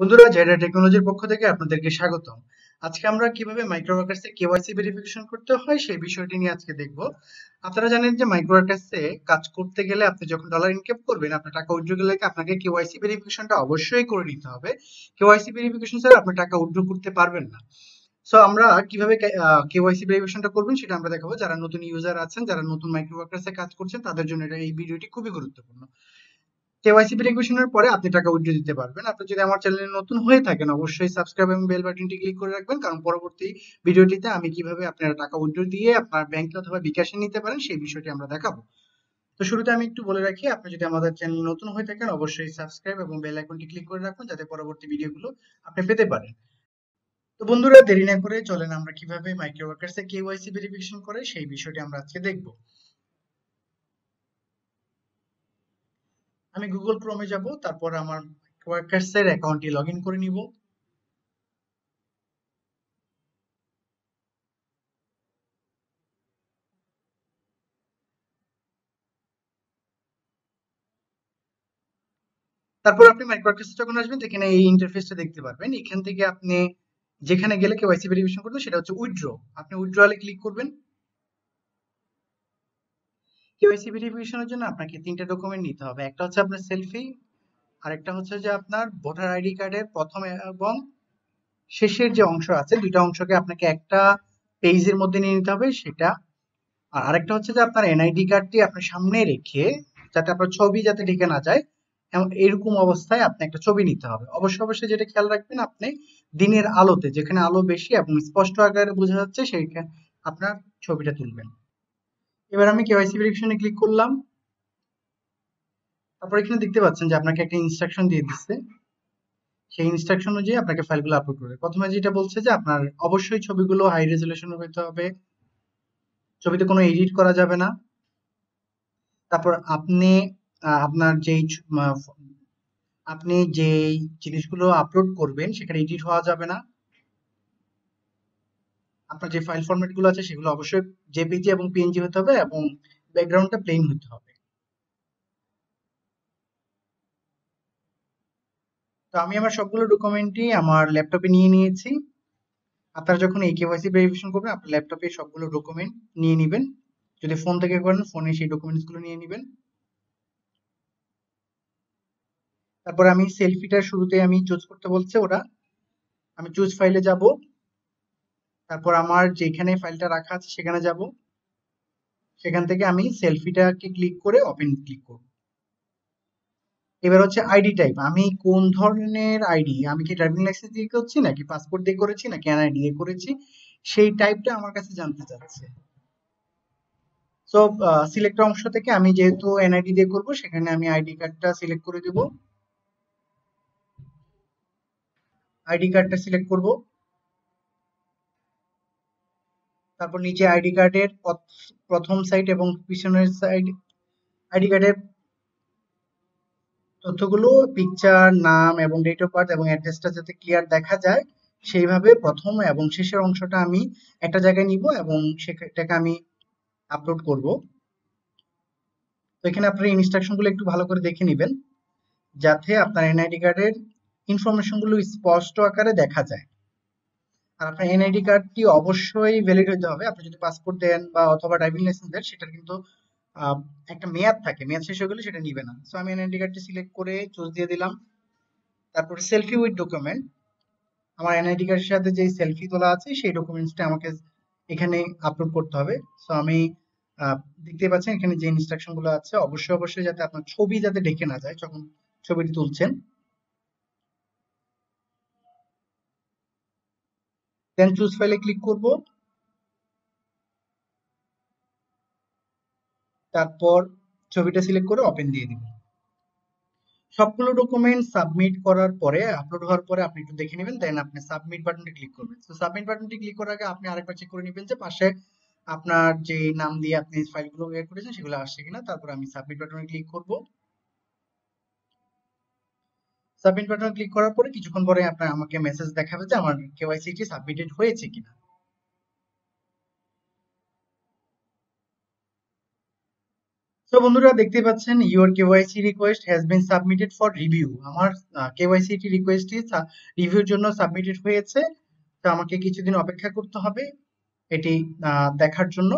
বন্ধুরা, জেডা টেকনোলজির পক্ষ থেকে আপনাদেরকে স্বাগতম। আজকে আমরা কিভাবে মাইক্রোওয়ার্কার্সে কেওয়াইসি ভেরিফিকেশন করতে হয় সেই বিষয়টি নিয়ে আজকে দেখব। আপনারা জানেন যে মাইক্রোওয়ার্কার্সে কাজ করতে গেলে আপনি যখন ডলার ইনকাম করবেন, আপনার টাকা উইথড্র গেলে আপনাকে কেওয়াইসি ভেরিফিকেশনটা অবশ্যই করে নিতে হবে। কেওয়াইসি ভেরিফিকেশন ছাড়া আপনি টাকা উইথড্র করতে পারবেন না। সো আমরা কিভাবে কেওয়াইসি ভেরিফিকেশনটা করবেন সেটা আমরা দেখাবো। যারা নতুন ইউজার আছেন, যারা নতুন মাইক্রোওয়ার্কার্সে কাজ করছেন, তাদের জন্য এই ভিডিওটি খুবই গুরুত্বপূর্ণ। কেওয়াইসি ভেরিফিকেশনের পরে আপনি টাকা উইথড্র দিতে পারবেন। আপনি যদি আমার চ্যানেলে নতুন হয়ে থাকেন, অবশ্যই সাবস্ক্রাইব এবং বেল বাটনটি ক্লিক করে রাখবেন, কারণ পরবর্তী ভিডিওটিতে আমি কিভাবে আপনারা টাকা উইথড্র দিয়ে আপনার ব্যাংকে অথবা বিকাশে নিতে পারেন সেই বিষয়টি আমরা দেখাবো। তো শুরুতে আমি একটু বলে রাখি, আপনি যদি আমাদের চ্যানেল নতুন হয়ে থাকেন, অবশ্যই সাবস্ক্রাইব এবং বেল আইকনটি ক্লিক করে রাখুন, যাতে পরবর্তী ভিডিওগুলো আপনি পেতে পারেন। তো বন্ধুরা, দেরি না করে চলেন আমরা কিভাবে মাইক্রোওয়ার্কার্সে কেওয়াইসি ভেরিফিকেশন করে সেই বিষয়টি আমরা আজকে দেখব। আমি গুগল ক্রোমে যাব, তারপর আমার ওয়ার্কার্সের অ্যাকাউন্টটি লগ ইন করে নিব। তারপর আপনি মাইক্রোওয়ার্কার্সে যখন আসবেন, এখানে এই ইন্টারফেসটা দেখতে পারবেন। এখান থেকে আপনি যেখানে গেলে কেওয়াইসি ভেরিফিকেশন করবেন সেটা হচ্ছে উইথড্র। আপনি উইথড্রলে ক্লিক করবেন। কেওয়াইসি ভেরিফিকেশনের জন্য আপনাকে তিনটা ডকুমেন্ট নিতে হবে। একটা হচ্ছে আপনার সেলফি, আরেকটা হচ্ছে যে আপনার ভোটার আইডি কার্ডের প্রথম এবং শেষের যে অংশ আছে, দুইটা অংশকে আপনাকে একটা পেজের মধ্যে নিয়ে নিতে হবে সেটা। আর আরেকটা হচ্ছে যে আপনার এনআইডি কার্ডটি আপনার সামনে রেখে, যাতে আপনার ছবি যাতে ঢেকে না যায়, এরকম অবস্থায় আপনি একটা ছবি নিতে হবে। অবশ্যই অবশ্যই যেটা খেয়াল রাখবেন, আপনি দিনের আলোতে, যেখানে আলো বেশি এবং স্পষ্ট আকারে বোঝা যাচ্ছে সেইখানে আপনার ছবিটা তুলবেন। এবার আমি কেওয়াইসি ভেরিফিকেশনে ক্লিক করলাম। তারপর এখানে দেখতে পাচ্ছেন যে আপনাকে একটা ইনস্ট্রাকশন দিয়ে দিচ্ছে। সেই ইনস্ট্রাকশন অনুযায়ী আপনাকে ফাইলগুলো আপলোড করবে। প্রথমে যেটা বলছে যে আপনার অবশ্যই ছবিগুলো হাই রেজলিউশনের হতে হবে, ছবিতে কোনো এডিট করা যাবে না। তারপর আপনি আপনার যেই আপনি যেই জিনিসগুলো আপলোড করবেন সেখানে এডিট হওয়া যাবে না। আপনার যে ফাইল ফরম্যাট গুলো আছে সেগুলো অবশ্যই জেপিজি এবং পিএনজি হতে হবে এবং ব্যাকগ্রাউন্ডটা প্লেন হতে হবে। তো আমি আমার সবগুলো ডকুমেন্টই আমার ল্যাপটপে নিয়ে নিয়েছি। আপনারা যখন এই কেওয়াইসি ভেরিফিকেশন করবেন, আপনার ল্যাপটপে সবগুলো ডকুমেন্ট নিয়ে নেবেন। যদি ফোন থেকে করেন, ফোনে সেই ডকুমেন্টস গুলো নিয়ে নেবেন। তারপর আমি সেলফিটা শুরুতে আমি চুজ করতে বলছে ওরা। আমি চুজ ফাইলে যাব। তারপর আমার যেখানে ফাইলটা রাখা আছে সেখানে যাব। সেখান থেকে আমি সেলফিটাকে ক্লিক করে ওপেন ক্লিক করব। এবার হচ্ছে আইডি টাইপ, আমি কোন ধরনের আইডি, আমি কি ড্রাইভিং লাইসেন্স দিয়ে করছি নাকি পাসপোর্ট দিয়ে করেছি নাকি এনআইডি দিয়ে করেছি, সেই টাইপটা আমার কাছে জানতে চাচ্ছে। সো সিলেক্ট অংশ থেকে আমি যেহেতু এনআইডি দিয়ে করব, সেখানে আমি আইডি কার্ডটা সিলেক্ট করে দেব। আইডি কার্ডটা সিলেক্ট করব। তারপর নিচে আইডি কার্ডের প্রথম সাইড এবং পিছনের সাইড আইডি কার্ডের তথ্যগুলো, পিকচার, নাম এবং ডেট অফ বার্থ এবং অ্যাড্রেসটা যাতে ক্লিয়ার দেখা যায় সেইভাবে প্রথম এবং শেষের অংশটা আমি একটা জায়গায় নিব এবং সেটাকে আমি আপলোড করব। তো এখানে আপনার ইনস্ট্রাকশনগুলো একটু ভালো করে দেখে নেবেন, যাতে আপনার এনআইডি কার্ডের ইনফরমেশনগুলো স্পষ্ট আকারে দেখা যায়। আর আপনার এনআইডি কার্ডটি অবশ্যই ভ্যালিড হতে হবে। আপনি যদি পাসপোর্ট দেন বা অথবা ড্রাইভিং লাইসেন্স দেন, সেটার কিন্তু একটা মেয়াদ থাকে, মেয়াদ শেষ হয়ে গেলে সেটা নিবে না। সো আমি এনআইডি কার্ডটি সিলেক্ট করে চুজ দিয়ে দিলাম। তারপরে সেলফি উইথ ডকুমেন্ট, আমার এনআইডি কার্ডের সাথে যে সেলফি তোলা আছে সেই ডকুমেন্টসটা আমাকে এখানে আপলোড করতে হবে। সো আমি দেখতে পাচ্ছেন এখানে যে ইনস্ট্রাকশন গুলো আছে, অবশ্যই অবশ্যই যাতে আপনার ছবি যাতে ঢেকে না যায় যখন ছবিটি তুলছেন। দেন চুজ ফাইলে ক্লিক করব। তারপর ছবিটা সিলেক্ট করে ওপেন দিয়ে দিব। সবগুলো ডকুমেন্ট সাবমিট করার পরে, আপলোড হওয়ার পরে আপনি একটু দেখে নেবেন, দেন আপনি সাবমিট বাটনটি ক্লিক করবেন। তো সাবমিট বাটনটি ক্লিক করার আগে আপনি আরেকবার চেক করে নেবেন যে পাশে আপনার যে নাম দিয়ে আপনি ফাইলগুলো বের করেছেন সেগুলো আসছে কিনা। তারপর আমি সাবমিট বাটনে ক্লিক করব। সাবমিট বাটনে ক্লিক করার পরে কিছুক্ষণ পরে আপনার আমাকে মেসেজ দেখাবে যে আমার কেওয়াইসি টি সাবমিটেড হয়েছে কিনা। তো বন্ধুরা দেখতে পাচ্ছেন your KYC request has been submitted for review. আমার কেওয়াইসি রিকোয়েস্টটি রিভিউর জন্য সাবমিটেড হয়েছে। তো আমাকে কিছুদিন অপেক্ষা করতে হবে এটি দেখার জন্য।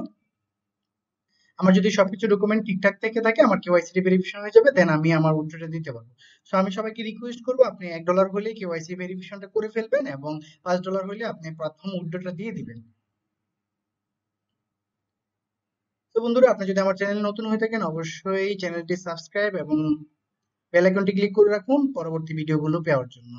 আমার যদি সবকিছু ডকুমেন্ট ঠিকঠাক থেকে থাকে আমার কেওয়াইসি ভেরিফিকেশন হয়ে যাবে, দেন আমি আমার উইথড্রটা দিতে পারবো। সো আমি সবাইকে রিকোয়েস্ট করবো আপনি $1 হলে কেওয়াইসি ভেরিফিকেশনটা করে ফেলবেন এবং $5 হলে আপনি প্রথম উইথড্রটা দিয়ে দিবেন। তো বন্ধুরা, আপনি যদি আমার চ্যানেল নতুন হয়ে থাকেন অবশ্যই চ্যানেলটি সাবস্ক্রাইব এবং বেল আইকনটি ক্লিক করে রাখুন পরবর্তী ভিডিওগুলো পাওয়ার জন্য।